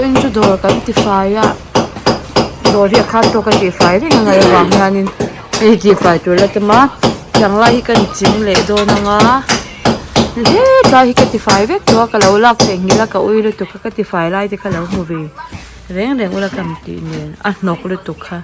in chu dor kan ti fai a dor hi khat to kan ti fai ri nga ya wang hianin ei ti fai tur la tama yang lai hi kan chim le do na nga he ta hi ka ti fai vek to ka lo lak te ngila ka ui lu tu ka ti fai lai te ka lo mu ve reng reng ula kam ti nen a nok lu tu kha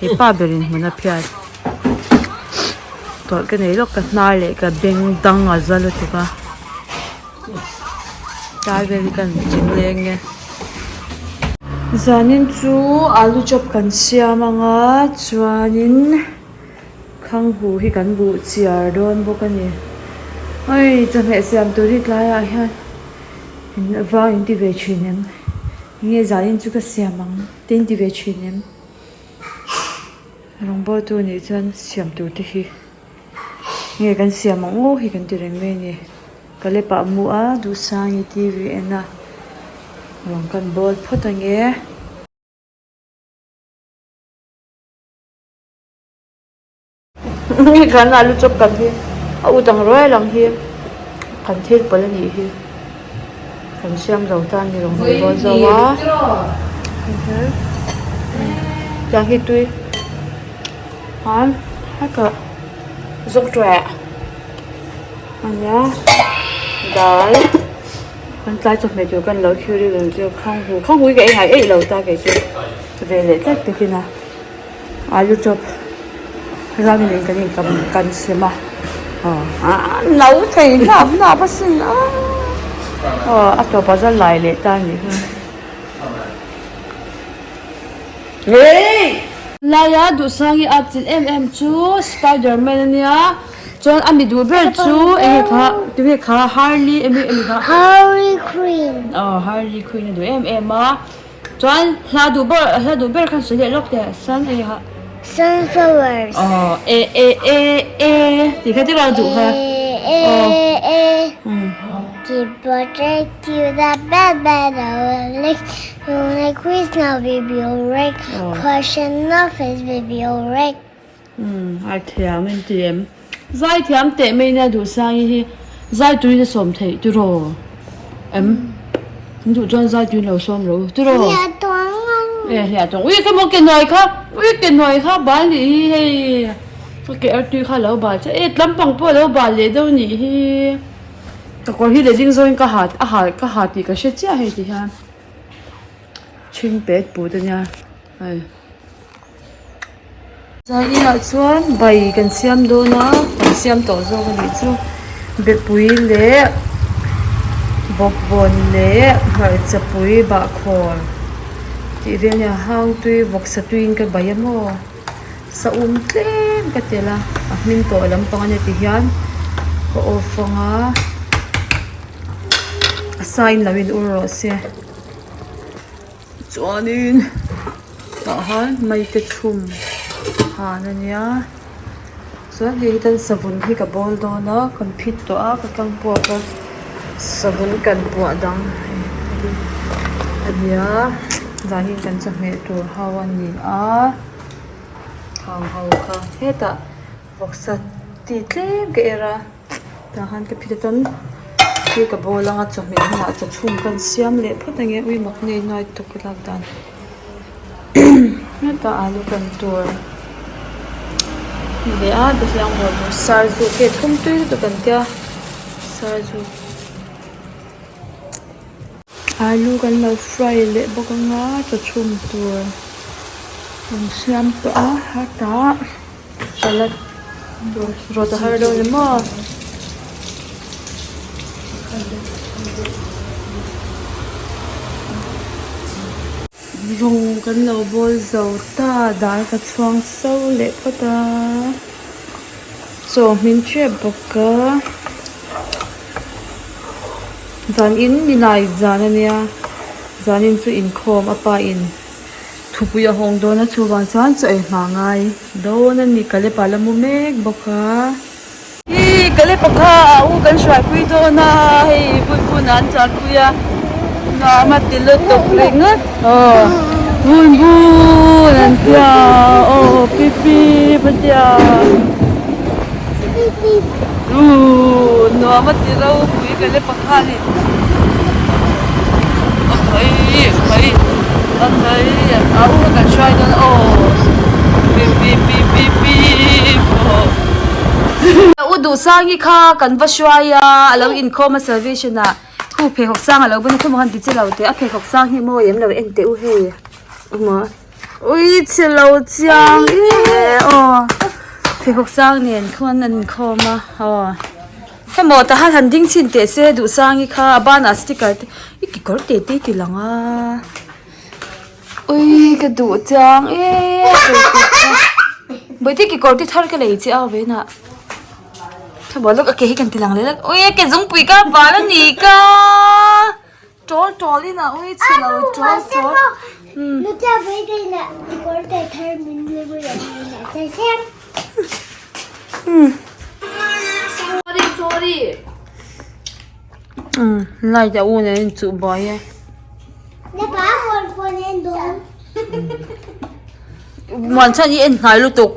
he pa berin muna phiat to ka nei lok ka nar le ka beng dang a zalu tu ka ta ve kan chim le nge zanin chu alu chop kan siam anga chuanin khang hu hi kan bu chiar don bok ani ai chame siam turi tlaya hian in va in ti ve thinem nge zanin chu ka siamang tin ti ve thinem rongbo tu ni chan siam tu te hi nge kan siamang o hi kan ti reng me ni kale pa mu a du sangi tv ena rong kan bol photange ni kan alu chop kan hi a udang roi lang hi kan thil pal ni hi kan siam zo tan ni rong bol zawa ya hi tui han ha ka zok twa anya dal kan trai cho mẹ chú kan lo khiu đi rồi cho không húi cái hay ấy lâu ta cái chứ về lệ tết từ khi nào alu chop ra mình cái gì cầm cần xem mà nấu thì nào bác sĩ ác cho bao giờ lại lệ ta nhỉ lại á đủ sang cái ác em chú Spiderman nha John ami du ber chu e kha Harley em kha Harley Quinn. Harley Quinn du em ma John la du ber kan se le lok te san e ha Sunflowers. Ti kha ti la du ha Keep protect you that bad like you like quiz now baby alright. Question enough is baby alright. Ai thiam en tiem zai thiam te me na du sang hi zai tui de som thei tu ro em du jon zai tui lo som lo tu ro Ya tong ya tong ui ka mo ke noi kha ba ni he ke ar tui kha lo ba cha e tlam pang po lo ba le do ni hi ta ko hi le jing zoin ka hat ti ka she cha he ti ha ching pet pu de nya ai Zai ina chuan bai kan siam do na kan siam to zo kan ni chu bepui le bokbon le har chapui ba khor ti venya hang tui vok sa tuin ka bayamo sa tlem ka tela ahmin to lam pangane ti hian ko ofanga asign lawin uro se chuanin ta han mai te thum Hananya so hi tan sabun hi ka bol do na kan phit to a ka kang po ka sabun kan po dang ania zahin kan chame tur hawan ni a thang hau kha heta boxa ti tlem ke era ta han ke phit ton hi ka bol anga chame na cha chum kan siam le phatange ui mak nei nai to ka lak dan ta alu kan tur Để được làm một sarju cái không tùy được cần tia sarju alu kan lo fry le bokanga cho chum tur siam to hata salad ro ta har do mo rong kan lo bol zo ta dal ka chuang so le pata so min che boka zan in minai zanania zanin chu in khom apa in thupuya hong do na chuwan chan chai mangai do na ni kale palamu mek boka hi kale pakha u kan shrai pui do na hei pui nan chan puya na matilo toklinga bun nantia pipi patia no matiro pui kale pakha ni เฮ้ยเฮ้ยอันไหนเอากันช่วยกันโอ้บีบบีบบีบบีบบีบโอ้ดูสร้างอีกค่ะกันว่าช่วยอ่ะเราอินคอมาเซอร์วิสนะคู่เพลของสร้างเราเป็นคู่มันติดเราเตะเพลของสร้างที่โมยมเราเอ็นเตอุเฮมาอุ้ยเชลเราจังโอ้เพลของสร้างเนี่ยคู่นั้นคอมาอ๋อถ้าหมดแต่ถ้าทันดิ้งชินเตะเสดูสร้างอีกค่ะบ้านอาสติกาอีกก็เตะตีหลังอ่ะอุ้ยกระดูจังไม่ที่กี่คนที่ทอดกันเลยจีเอาไว้น่ะถ้าบอกลูกโอเคให้กันทีหลังเลยแล้วอุ้ยแกจงปุยกับบ้านแล้วนี่ก็โจลี่น่ะอุ้ยเชลเราโจลูกจะไปกันนะที่คนแต่เธอมันเรื่องอะไรนะใช่ใช่sorry ไล่จะอู้เนี่ยจูบอยเนี่ยป้าฝนเองโดนวันฉันยี่เอ็นหายลูกตุก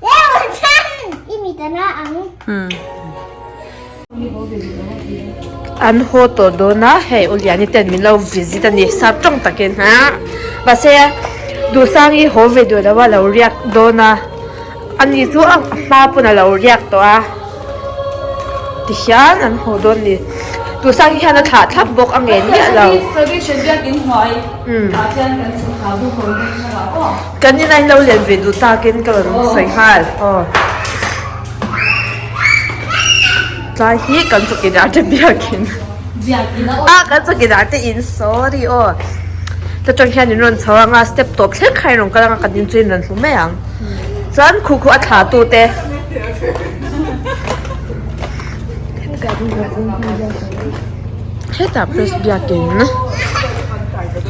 วันฉันอีมีแต่หน้าอันโหตัวโดนะเฮ้ยอุลยานี่เต็มมิเราวิสิตอันนี้สับจ้องตะเกียนฮะบาเซ่ดูสร้างอีโหเวดูแล้วว่าเราเรียกโดนะอันนี้ตัวมาปุ่นเราเรียกตัวที่เฮียนอันโหโดนนี่ดูสร้างอีเฮียนถ้าทับบกอังเงี้ยเนี่ยเรากันยังไงเราเรียนเวดูตากินกันสวยฮาร์อ๋อใจฮีกันจะกินอะไรเบียกินกันจะกินอะไรอินสอรี่อ๋อแต่จนแค่นี้นนท์ชาวงาสเต็ปตัวเล็กใครนงก็ลังกันยินจีนนั่นรู้ไหมยังจันคู่อัฐาตัวเตะเฮ้ยแต่เปรสเบียกินนะ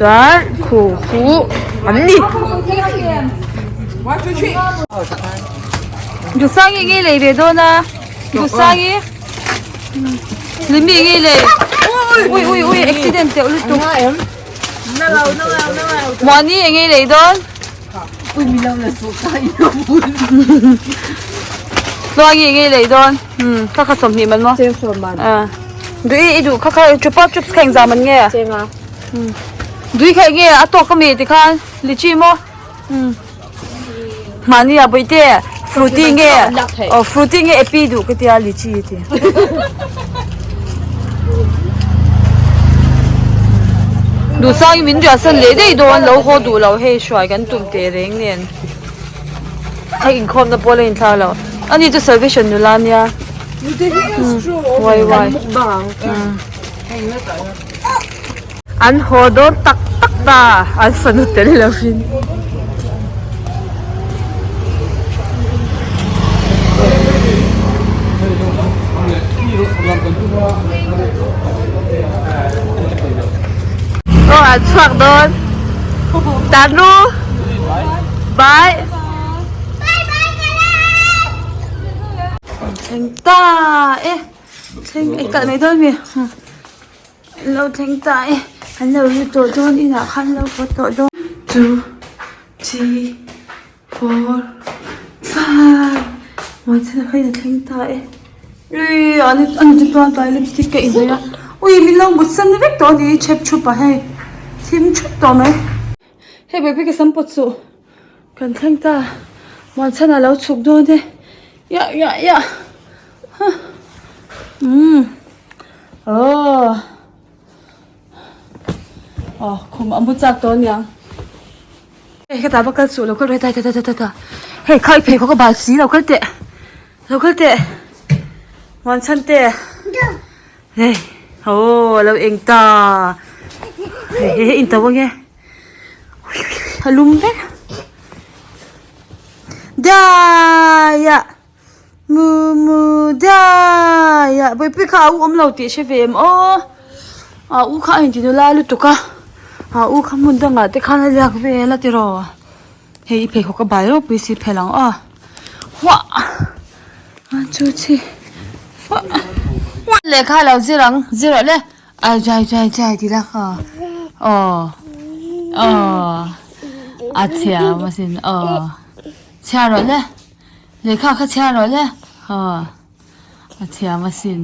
จันคู่อันนี้ดูสร้างยังไงเลยเบโดนะดูสร้างยังลิมิยังไงเลยอุ้ยaccident เดี๋ยวลุกตัววันนี้ยังไงเลยโดนอุ้ยมีเราเลยสุดใจนะบุญตัวยังไงเลยโดนข้าขสมนี่มันมั้งเจ้าสมบัติดูข้าจุ๊บจุ๊บแข่งจามันเงี้ยเจ้าอ่ะดูแข่งเงี้ยตัวก็มีติคันลิจิโมมันนี่อะไปเตะฟรุตติ้งเงี้ยฟรุตติ้งเงี้ยเอปีดูก็เตะลิจิเตะดูสร้างมินจุดสันเลยได้โดนเราโหดูเราให้ช่วยกันตุ้มเตะเร่งเนี่ยให้อินคอมนะพอเลยอินท่าเราอันนี้จะเซอร์วิสอยู่แล้วเนี่ยไวอันโหโดนตักตาอันสนุกเตะเลยแล้วฟินโอ้อันชักโดนตาดูบายเทงตาเอ๊ะเทงไอ้กัดไม่โดนมีเราเทงตาเอ๊ะอันเราอยู่ตัวโดนอีน่ะคันเราก็ตัวโดน 2 3 4 5มันจะใครจะเทงตาเอ๊ะอันนี้จะตัวตายลิปสติกกับอีกเลยอุ้ยมีเราบุษสันเวกตัวนี้เช็ดชุบไปให้ทีมชุบตัวไหมเฮ้ยไปไปกับสัมปสุกันเทงตามันฉันเราชุบโดนเนี่ยยะคงอันบุจักตัวยังเฮ้ยกระตาบักกระสุเราก็เลยตายเฮ้ยใครเพลเขาก็บาดสีเราก็เตะวันฉันเตะเฮ้ยโอ้เราเองตาเฮ้ยอินตาว่าไงฮัลโหลเบ้ได้ยะมูได้ยะไปข้าวเราตีเชฟเอ็มอู้ข้าอินที่ดูแลลุตุกะอู้ข้ามุนดังอ่ะแต่ข้าเลยอยากเวลาที่รอเฮ้ยเพลเขาก็บายเราไปสิเพลังว้าจูชีเลยข้าเราจีรังเลยใจทีละค่ะอาเทียมาสิเชียร์เลย เลยข้าข้าเชียร์หน่อยเลยเชียร์มาสิน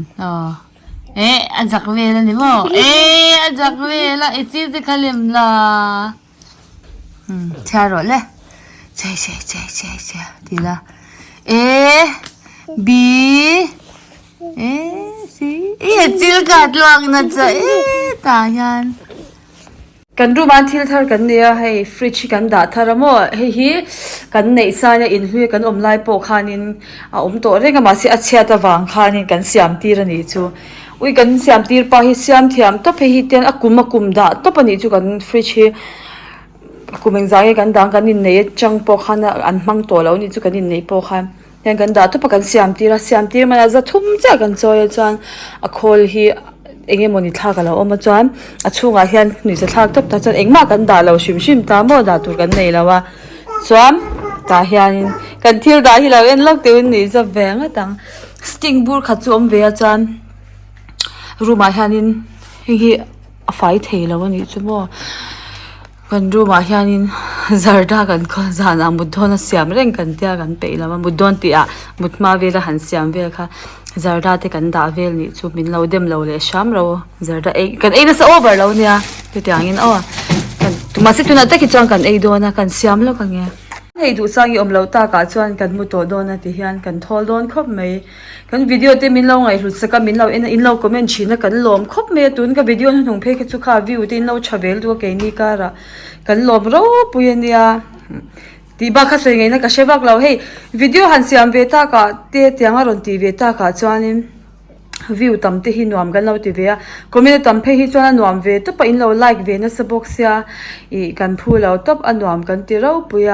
อันจักเวลนี่มั้งอันจักเวลจีบที่เขาเลี้ยงละเชียร์หน่อยเลยเชียร์ดีละB C จิลกัดลวงนะจ๊ะตายันกันรู้มันทิลทาร์กันเนี่ยให้ฟริชกันด่าทาร์โมให้กันในสายอินหุยกันไล่โปคานินตัวเรื่องมาสิอาเชียตะวังคานินกันเสียมตีรนี่จูอุ้ยกันเสียมตีร์ปะฮิเสียมเทียมตัวเพฮิเตียนกุมด่าตัวปนิจูกันฟริชกุมเองใจกันดังกันนินเนยจังโปคานะอันมังตัวแล้วนี่จูกันนินเนยโปคานยังกันด่าตัวปกันเสียมตีร์มันจะทุ่มใจกันจอยจันคอลฮีเองมันนี่ทากันแล้วมาจวนช่วงhianนี่จะทากตาจนเองมากันด่าเราชิมตามด่าตัวกันในแล้วว่าจวนตาhianกันทิลด่าที่เราเอ็นลักเดียวนี่จะแหวงตังสติงบูร์ขัดจวมเวียจวนรู้มาhianฮีไฟเทแล้ววันนี้จุ่มกันรู้มาhianซาร์ดากันก็จานามุดโดนเสียมเร่งกันเตียกันไปแล้วมุดโดนตีมุดมาเวลาหันเสียมเวลค่ะซาร์ดาที่กันด่าเวลนี่จุ่มมินเราเดมเราเลยช้ำเราซาร์ดากันน่าจะโอเวอร์เราเนี่ยตัวอย่างนี้กันตุมาสิตุนัดตะกิจงกันโดนกันเสียมแล้วกันไงให้ดูสังยมเราตากาจวนกันมุดโตโดนนะที่hianกันทอลโดนครบไหมกันวิดีโอเต็มมินเราไงรู้สึกมินเราอินเราคอมเมนต์ชีนะกันลมครบไหมตุนกับวิดีโอนั้นของเพจสุขาวิวที่เราชาเวลตัวเกนี่การะกันลมเราปุยเนี่ยที่บ้าข้าสวยไงนะก็เชฟบอกเราให้วิดีโอหันเสียงเวตากาเตี้ยเตียงอารมณ์ทีเวตากาจวนนี่วิวตั้มที่หินวมกันเราทีเวียคอมเมนต์ตั้มเพจจวนนวมเวตัวไปอินเราไลค์เวนัสบ็อกเสียกันพูดเราตบอันวมกันที่เราปุย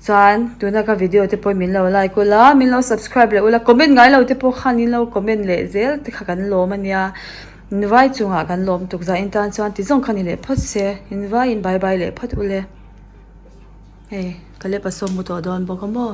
จวนตัวนั้นก็วิดีโอที่พอมินเราไลค์กูละมินเรา subscribe เลยอุละคอมเมนต์ไงเราที่พอขันนินเราคอมเมนต์เลยเซลที่ขันโลมันเนี่ยอินไว้จุงกันลมตุกใจอินตันจวนที่ส่งขันนี่เลยพัดเสียอินไว้อินบายเลยพัดอุเลยก็เลยผสมมุตัวโดนบอกกันบ่